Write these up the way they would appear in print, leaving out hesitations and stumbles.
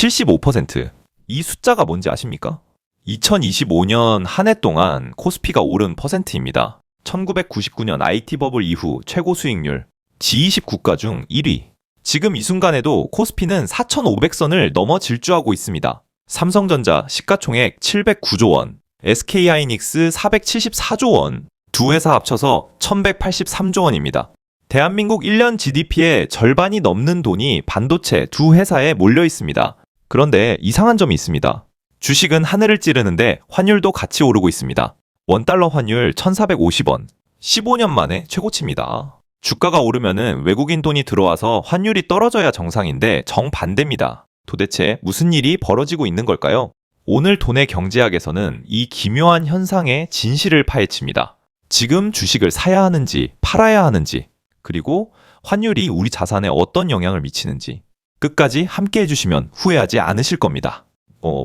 75%. 이 숫자가 뭔지 아십니까? 2025년 한 해 동안 코스피가 오른 퍼센트입니다. 1999년 IT 버블 이후 최고 수익률, G20 국가 중 1위. 지금 이 순간에도 코스피는 4,500선을 넘어 질주하고 있습니다. 삼성전자 시가총액 709조 원, SK하이닉스 474조 원, 두 회사 합쳐서 1,183조 원입니다. 대한민국 1년 GDP의 절반이 넘는 돈이 반도체 두 회사에 몰려 있습니다. 그런데 이상한 점이 있습니다. 주식은 하늘을 찌르는데 환율도 같이 오르고 있습니다. 원달러 환율 1,450원, 15년 만에 최고치입니다. 주가가 오르면은 외국인 돈이 들어와서 환율이 떨어져야 정상인데 정반대입니다. 도대체 무슨 일이 벌어지고 있는 걸까요? 오늘 돈의 경제학에서는 이 기묘한 현상의 진실을 파헤칩니다. 지금 주식을 사야 하는지 팔아야 하는지, 그리고 환율이 우리 자산에 어떤 영향을 미치는지 끝까지 함께 해주시면 후회하지 않으실 겁니다.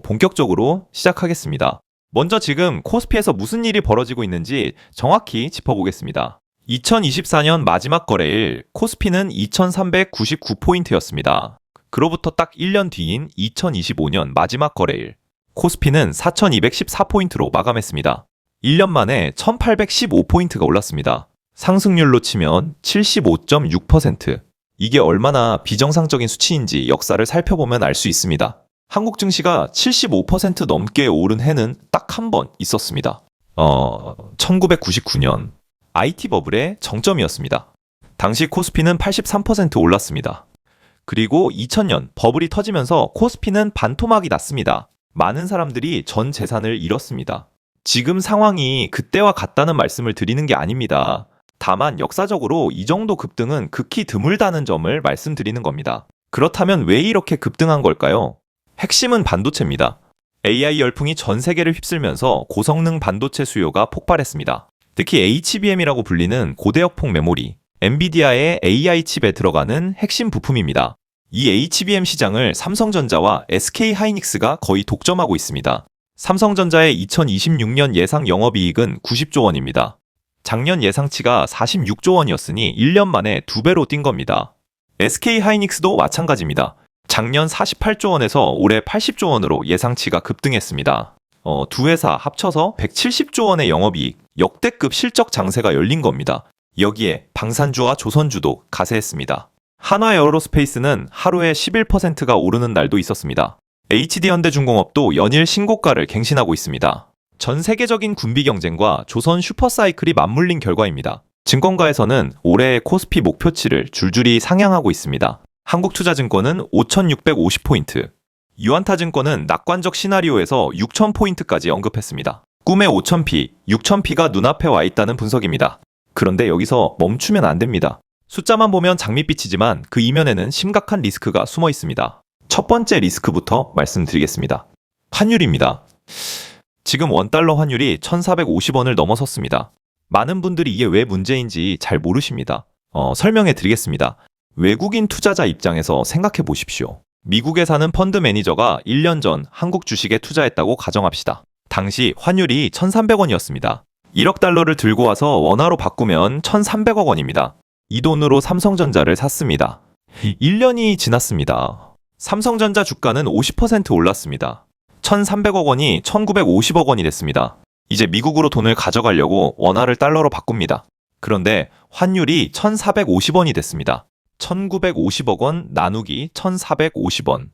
본격적으로 시작하겠습니다. 먼저 지금 코스피에서 무슨 일이 벌어지고 있는지 정확히 짚어보겠습니다. 2024년 마지막 거래일 코스피는 2399포인트였습니다. 그로부터 딱 1년 뒤인 2025년 마지막 거래일 코스피는 4214포인트로 마감했습니다. 1년 만에 1815포인트가 올랐습니다. 상승률로 치면 75.6%. 이게 얼마나 비정상적인 수치인지 역사를 살펴보면 알 수 있습니다. 한국 증시가 75% 넘게 오른 해는 딱 한 번 있었습니다. 1999년 IT 버블의 정점이었습니다. 당시 코스피는 83% 올랐습니다. 그리고 2000년 버블이 터지면서 코스피는 반토막이 났습니다. 많은 사람들이 전 재산을 잃었습니다. 지금 상황이 그때와 같다는 말씀을 드리는 게 아닙니다. 다만 역사적으로 이 정도 급등은 극히 드물다는 점을 말씀드리는 겁니다. 그렇다면 왜 이렇게 급등한 걸까요? 핵심은 반도체입니다. AI 열풍이 전 세계를 휩쓸면서 고성능 반도체 수요가 폭발했습니다. 특히 HBM이라고 불리는 고대역폭 메모리, 엔비디아의 AI 칩에 들어가는 핵심 부품입니다. 이 HBM 시장을 삼성전자와 SK하이닉스가 거의 독점하고 있습니다. 삼성전자의 2026년 예상 영업이익은 90조 원입니다. 작년 예상치가 46조 원이었으니 1년 만에 2배로 뛴 겁니다. SK하이닉스도 마찬가지입니다. 작년 48조 원에서 올해 80조 원으로 예상치가 급등했습니다. 두 회사 합쳐서 170조 원의 영업이익, 역대급 실적 장세가 열린 겁니다. 여기에 방산주와 조선주도 가세했습니다. 한화에어로스페이스는 하루에 11%가 오르는 날도 있었습니다. HD현대중공업도 연일 신고가를 갱신하고 있습니다. 전 세계적인 군비 경쟁과 조선 슈퍼사이클이 맞물린 결과입니다. 증권가에서는 올해의 코스피 목표치를 줄줄이 상향하고 있습니다. 한국투자증권은 5,650포인트, 유안타증권은 낙관적 시나리오에서 6,000포인트까지 언급했습니다. 꿈의 5,000p, 6,000p가 눈앞에 와 있다는 분석입니다. 그런데 여기서 멈추면 안 됩니다. 숫자만 보면 장밋빛이지만 그 이면에는 심각한 리스크가 숨어 있습니다. 첫 번째 리스크부터 말씀드리겠습니다. 환율입니다. 지금 원달러 환율이 1,450원을 넘어섰습니다. 많은 분들이 이게 왜 문제인지 잘 모르십니다. 설명해 드리겠습니다. 외국인 투자자 입장에서 생각해 보십시오. 미국에 사는 펀드 매니저가 1년 전 한국 주식에 투자했다고 가정합시다. 당시 환율이 1,300원이었습니다. 1억 달러를 들고 와서 원화로 바꾸면 1,300억 원입니다. 이 돈으로 삼성전자를 샀습니다. 1년이 지났습니다. 삼성전자 주가는 50% 올랐습니다. 1,300억 원이 1,950억 원이 됐습니다. 이제 미국으로 돈을 가져가려고 원화를 달러로 바꿉니다. 그런데 환율이 1,450원이 됐습니다. 1,950억 원 나누기 1,450원.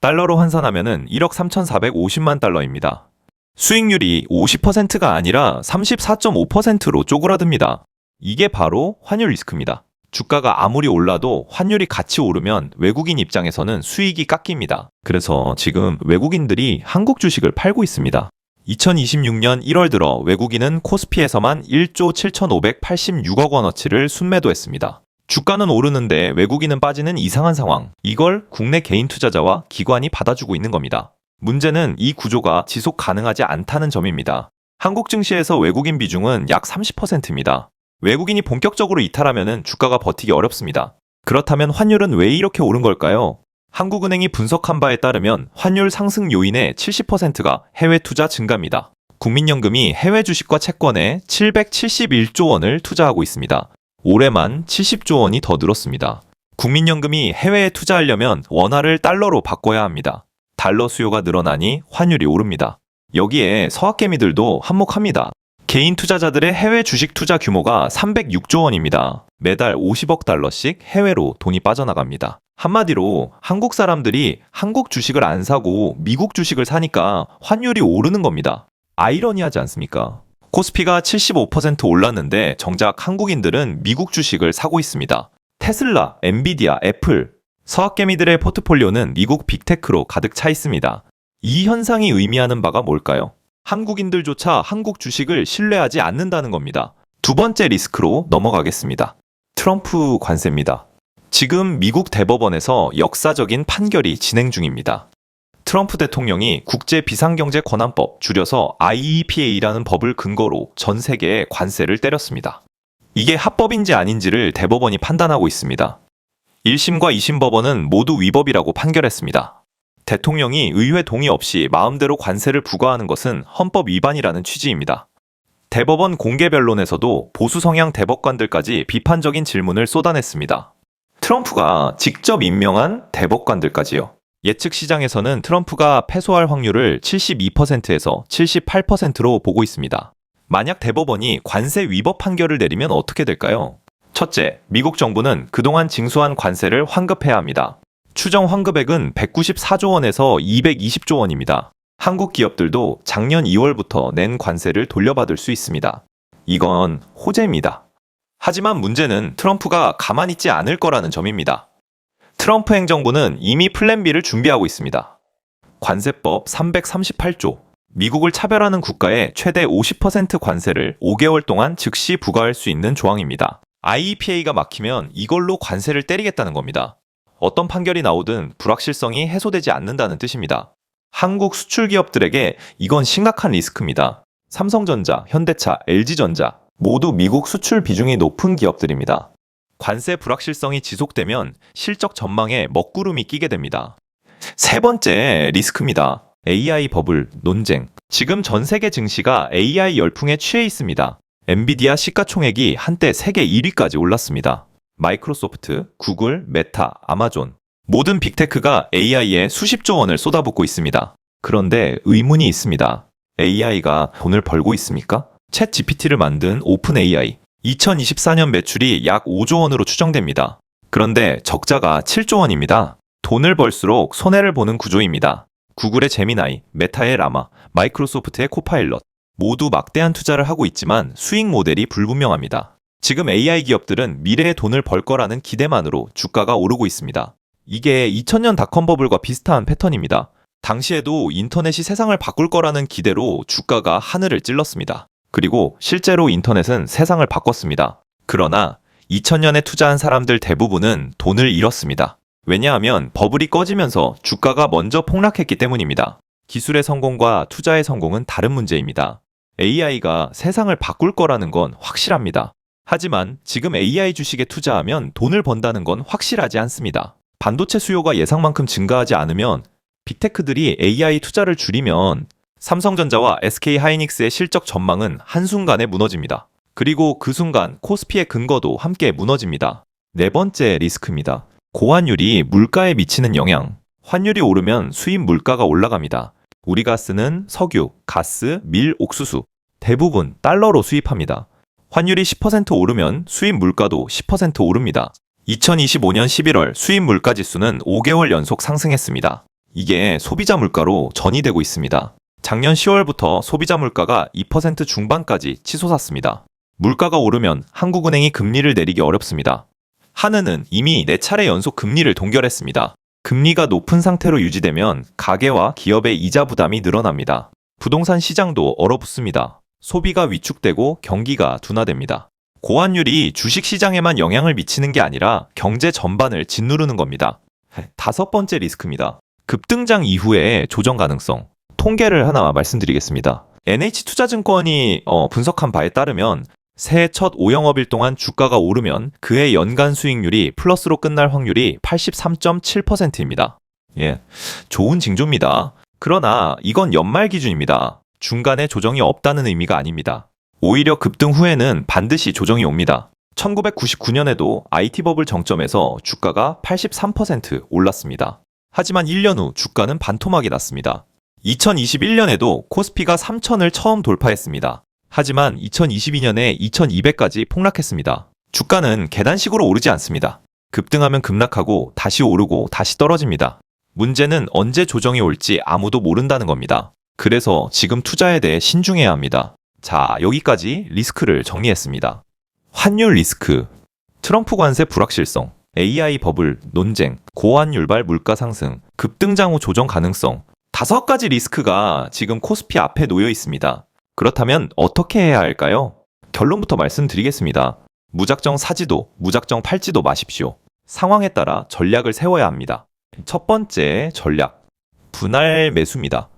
달러로 환산하면 1억 3,450만 달러입니다. 수익률이 50%가 아니라 34.5%로 쪼그라듭니다. 이게 바로 환율 리스크입니다. 주가가 아무리 올라도 환율이 같이 오르면 외국인 입장에서는 수익이 깎입니다. 그래서 지금 외국인들이 한국 주식을 팔고 있습니다. 2026년 1월 들어 외국인은 코스피에서만 1조 7,586억 원어치를 순매도했습니다. 주가는 오르는데 외국인은 빠지는 이상한 상황. 이걸 국내 개인 투자자와 기관이 받아주고 있는 겁니다. 문제는 이 구조가 지속 가능하지 않다는 점입니다. 한국 증시에서 외국인 비중은 약 30%입니다. 외국인이 본격적으로 이탈하면 주가가 버티기 어렵습니다. 그렇다면 환율은 왜 이렇게 오른 걸까요? 한국은행이 분석한 바에 따르면 환율 상승 요인의 70%가 해외 투자 증가입니다. 국민연금이 해외 주식과 채권에 771조 원을 투자하고 있습니다. 올해만 70조 원이 더 늘었습니다. 국민연금이 해외에 투자하려면 원화를 달러로 바꿔야 합니다. 달러 수요가 늘어나니 환율이 오릅니다. 여기에 서학개미들도 한몫합니다. 개인 투자자들의 해외 주식 투자 규모가 306조 원입니다. 매달 50억 달러씩 해외로 돈이 빠져나갑니다. 한마디로 한국 사람들이 한국 주식을 안 사고 미국 주식을 사니까 환율이 오르는 겁니다. 아이러니하지 않습니까? 코스피가 75% 올랐는데 정작 한국인들은 미국 주식을 사고 있습니다. 테슬라, 엔비디아, 애플, 서학개미들의 포트폴리오는 미국 빅테크로 가득 차 있습니다. 이 현상이 의미하는 바가 뭘까요? 한국인들조차 한국 주식을 신뢰하지 않는다는 겁니다. 두 번째 리스크로 넘어가겠습니다. 트럼프 관세입니다. 지금 미국 대법원에서 역사적인 판결이 진행 중입니다. 트럼프 대통령이 국제비상경제권한법, 줄여서 IEPA라는 법을 근거로 전 세계에 관세를 때렸습니다. 이게 합법인지 아닌지를 대법원이 판단하고 있습니다. 1심과 2심 법원은 모두 위법이라고 판결했습니다. 대통령이 의회 동의 없이 마음대로 관세를 부과하는 것은 헌법 위반이라는 취지입니다. 대법원 공개 변론에서도 보수 성향 대법관들까지 비판적인 질문을 쏟아냈습니다. 트럼프가 직접 임명한 대법관들까지요. 예측 시장에서는 트럼프가 패소할 확률을 72%에서 78%로 보고 있습니다. 만약 대법원이 관세 위법 판결을 내리면 어떻게 될까요? 첫째, 미국 정부는 그동안 징수한 관세를 환급해야 합니다. 추정 환급액은 194조 원에서 220조 원입니다. 한국 기업들도 작년 2월부터 낸 관세를 돌려받을 수 있습니다. 이건 호재입니다. 하지만 문제는 트럼프가 가만히 있지 않을 거라는 점입니다. 트럼프 행정부는 이미 플랜 B를 준비하고 있습니다. 관세법 338조, 미국을 차별하는 국가에 최대 50% 관세를 5개월 동안 즉시 부과할 수 있는 조항입니다. IEPA가 막히면 이걸로 관세를 때리겠다는 겁니다. 어떤 판결이 나오든 불확실성이 해소되지 않는다는 뜻입니다. 한국 수출 기업들에게 이건 심각한 리스크입니다. 삼성전자, 현대차, LG전자 모두 미국 수출 비중이 높은 기업들입니다. 관세 불확실성이 지속되면 실적 전망에 먹구름이 끼게 됩니다. 세 번째 리스크입니다. AI 버블 논쟁. 지금 전 세계 증시가 AI 열풍에 취해 있습니다. 엔비디아 시가총액이 한때 세계 1위까지 올랐습니다. 마이크로소프트, 구글, 메타, 아마존 모든 빅테크가 AI에 수십조 원을 쏟아붓고 있습니다. 그런데 의문이 있습니다. AI가 돈을 벌고 있습니까? 챗 GPT를 만든 오픈 AI 2024년 매출이 약 5조 원으로 추정됩니다. 그런데 적자가 7조 원입니다. 돈을 벌수록 손해를 보는 구조입니다. 구글의 제미나이, 메타의 라마, 마이크로소프트의 코파일럿 모두 막대한 투자를 하고 있지만 수익 모델이 불분명합니다. 지금 AI 기업들은 미래에 돈을 벌 거라는 기대만으로 주가가 오르고 있습니다. 이게 2000년 닷컴 버블과 비슷한 패턴입니다. 당시에도 인터넷이 세상을 바꿀 거라는 기대로 주가가 하늘을 찔렀습니다. 그리고 실제로 인터넷은 세상을 바꿨습니다. 그러나 2000년에 투자한 사람들 대부분은 돈을 잃었습니다. 왜냐하면 버블이 꺼지면서 주가가 먼저 폭락했기 때문입니다. 기술의 성공과 투자의 성공은 다른 문제입니다. AI가 세상을 바꿀 거라는 건 확실합니다. 하지만 지금 AI 주식에 투자하면 돈을 번다는 건 확실하지 않습니다. 반도체 수요가 예상만큼 증가하지 않으면 빅테크들이 AI 투자를 줄이면 삼성전자와 SK하이닉스의 실적 전망은 한순간에 무너집니다. 그리고 그 순간 코스피의 근거도 함께 무너집니다. 네 번째 리스크입니다. 고환율이 물가에 미치는 영향. 환율이 오르면 수입 물가가 올라갑니다. 우리가 쓰는 석유, 가스, 밀, 옥수수 대부분 달러로 수입합니다. 환율이 10% 오르면 수입 물가도 10% 오릅니다. 2025년 11월 수입 물가 지수는 5개월 연속 상승했습니다. 이게 소비자 물가로 전이되고 있습니다. 작년 10월부터 소비자 물가가 2% 중반까지 치솟았습니다. 물가가 오르면 한국은행이 금리를 내리기 어렵습니다. 한은은 이미 4차례 연속 금리를 동결했습니다. 금리가 높은 상태로 유지되면 가계와 기업의 이자 부담이 늘어납니다. 부동산 시장도 얼어붙습니다. 소비가 위축되고 경기가 둔화됩니다. 고환율이 주식 시장에만 영향을 미치는 게 아니라 경제 전반을 짓누르는 겁니다. 다섯 번째 리스크입니다. 급등장 이후의 조정 가능성. 통계를 하나 말씀드리겠습니다. NH투자증권이 분석한 바에 따르면 새해 첫 5영업일 동안 주가가 오르면 그해 연간 수익률이 플러스로 끝날 확률이 83.7%입니다. 예, 좋은 징조입니다. 그러나 이건 연말 기준입니다. 중간에 조정이 없다는 의미가 아닙니다. 오히려 급등 후에는 반드시 조정이 옵니다. 1999년에도 IT 버블 정점에서 주가가 83% 올랐습니다. 하지만 1년 후 주가는 반토막이 났습니다. 2021년에도 코스피가 3,000을 처음 돌파했습니다. 하지만 2022년에 2,200까지 폭락했습니다. 주가는 계단식으로 오르지 않습니다. 급등하면 급락하고 다시 오르고 다시 떨어집니다. 문제는 언제 조정이 올지 아무도 모른다는 겁니다. 그래서 지금 투자에 대해 신중해야 합니다. 자, 여기까지 리스크를 정리했습니다. 환율 리스크, 트럼프 관세 불확실성, AI 버블, 논쟁, 고환율발 물가 상승, 급등장 후 조정 가능성, 5가지 리스크가 지금 코스피 앞에 놓여 있습니다. 그렇다면 어떻게 해야 할까요? 결론부터 말씀드리겠습니다. 무작정 사지도, 무작정 팔지도 마십시오. 상황에 따라 전략을 세워야 합니다. 첫 번째 전략, 분할 매수입니다.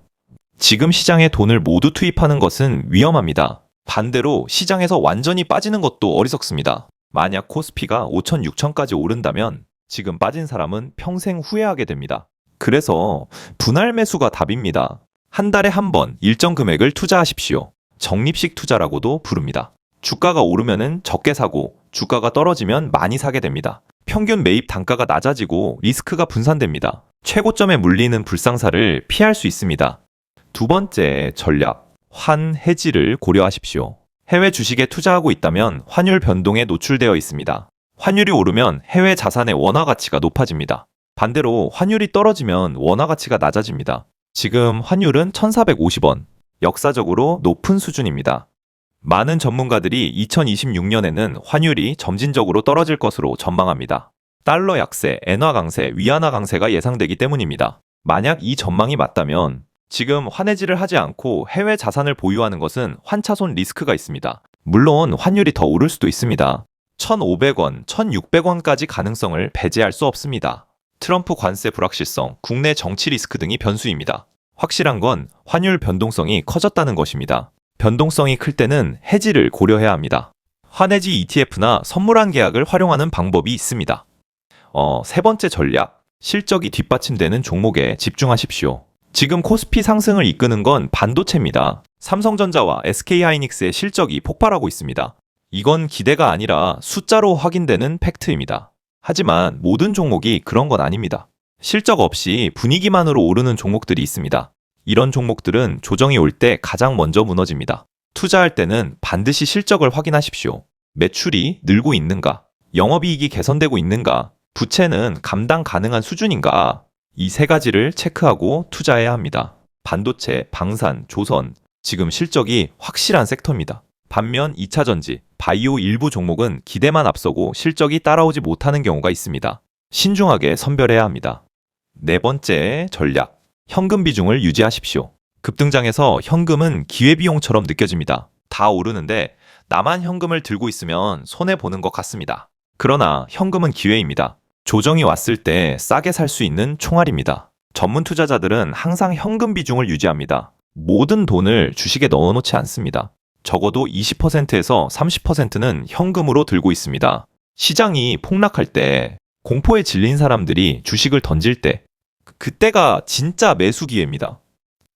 지금 시장에 돈을 모두 투입하는 것은 위험합니다. 반대로 시장에서 완전히 빠지는 것도 어리석습니다. 만약 코스피가 5천, 6천까지 오른다면 지금 빠진 사람은 평생 후회하게 됩니다. 그래서 분할 매수가 답입니다. 한 달에 한 번 일정 금액을 투자하십시오. 적립식 투자라고도 부릅니다. 주가가 오르면은 적게 사고 주가가 떨어지면 많이 사게 됩니다. 평균 매입 단가가 낮아지고 리스크가 분산됩니다. 최고점에 물리는 불상사를 피할 수 있습니다. 두 번째 전략, 환 해지를 고려하십시오. 해외 주식에 투자하고 있다면 환율 변동에 노출되어 있습니다. 환율이 오르면 해외 자산의 원화 가치가 높아집니다. 반대로 환율이 떨어지면 원화 가치가 낮아집니다. 지금 환율은 1,450원, 역사적으로 높은 수준입니다. 많은 전문가들이 2026년에는 환율이 점진적으로 떨어질 것으로 전망합니다. 달러 약세, 엔화 강세, 위안화 강세가 예상되기 때문입니다. 만약 이 전망이 맞다면 지금 환해지를 하지 않고 해외 자산을 보유하는 것은 환차손 리스크가 있습니다. 물론 환율이 더 오를 수도 있습니다. 1,500원, 1,600원까지 가능성을 배제할 수 없습니다. 트럼프 관세 불확실성, 국내 정치 리스크 등이 변수입니다. 확실한 건 환율 변동성이 커졌다는 것입니다. 변동성이 클 때는 해지를 고려해야 합니다. 환해지 ETF나 선물한 계약을 활용하는 방법이 있습니다. 세 번째 전략, 실적이 뒷받침되는 종목에 집중하십시오. 지금 코스피 상승을 이끄는 건 반도체입니다. 삼성전자와 SK하이닉스의 실적이 폭발하고 있습니다. 이건 기대가 아니라 숫자로 확인되는 팩트입니다. 하지만 모든 종목이 그런 건 아닙니다. 실적 없이 분위기만으로 오르는 종목들이 있습니다. 이런 종목들은 조정이 올 때 가장 먼저 무너집니다. 투자할 때는 반드시 실적을 확인하십시오. 매출이 늘고 있는가? 영업이익이 개선되고 있는가? 부채는 감당 가능한 수준인가? 이 세 가지를 체크하고 투자해야 합니다. 반도체, 방산, 조선, 지금 실적이 확실한 섹터입니다. 반면 2차전지, 바이오 일부 종목은 기대만 앞서고 실적이 따라오지 못하는 경우가 있습니다. 신중하게 선별해야 합니다. 네 번째 전략, 현금 비중을 유지하십시오. 급등장에서 현금은 기회비용처럼 느껴집니다. 다 오르는데 나만 현금을 들고 있으면 손해보는 것 같습니다. 그러나 현금은 기회입니다. 조정이 왔을 때 싸게 살 수 있는 총알입니다. 전문 투자자들은 항상 현금 비중을 유지합니다. 모든 돈을 주식에 넣어놓지 않습니다. 적어도 20%에서 30%는 현금으로 들고 있습니다. 시장이 폭락할 때, 공포에 질린 사람들이 주식을 던질 때, 그때가 진짜 매수 기회입니다.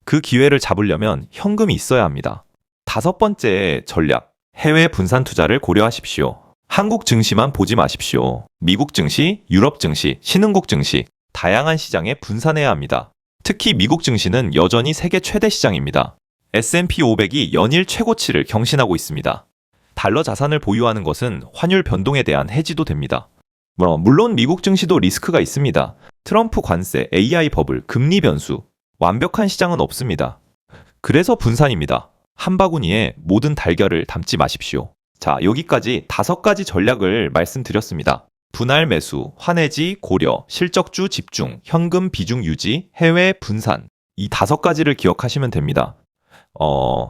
그 기회를 잡으려면 현금이 있어야 합니다. 다섯 번째 전략, 해외 분산 투자를 고려하십시오. 한국 증시만 보지 마십시오. 미국 증시, 유럽 증시, 신흥국 증시, 다양한 시장에 분산해야 합니다. 특히 미국 증시는 여전히 세계 최대 시장입니다. S&P 500이 연일 최고치를 경신하고 있습니다. 달러 자산을 보유하는 것은 환율 변동에 대한 해지도 됩니다. 물론 미국 증시도 리스크가 있습니다. 트럼프 관세, AI 버블, 금리 변수, 완벽한 시장은 없습니다. 그래서 분산입니다. 한 바구니에 모든 달걀을 담지 마십시오. 자, 여기까지 5가지 전략을 말씀드렸습니다. 분할 매수, 환해지 고려, 실적주 집중, 현금 비중 유지, 해외 분산. 이 5가지를 기억하시면 됩니다.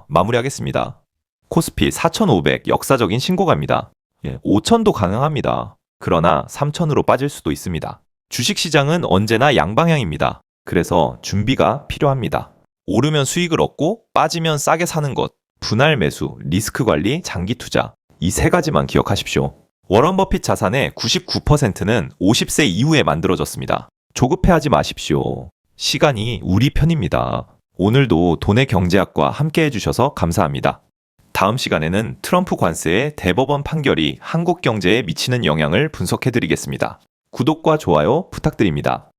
마무리하겠습니다. 코스피 4,500 역사적인 신고가입니다. 5,000도 가능합니다. 그러나 3,000으로 빠질 수도 있습니다. 주식시장은 언제나 양방향입니다. 그래서 준비가 필요합니다. 오르면 수익을 얻고 빠지면 싸게 사는 것, 분할 매수, 리스크 관리, 장기 투자. 이 3가지만 기억하십시오. 워런 버핏 자산의 99%는 50세 이후에 만들어졌습니다. 조급해하지 마십시오. 시간이 우리 편입니다. 오늘도 돈의 경제학과 함께 해주셔서 감사합니다. 다음 시간에는 트럼프 관세의 대법원 판결이 한국 경제에 미치는 영향을 분석해드리겠습니다. 구독과 좋아요 부탁드립니다.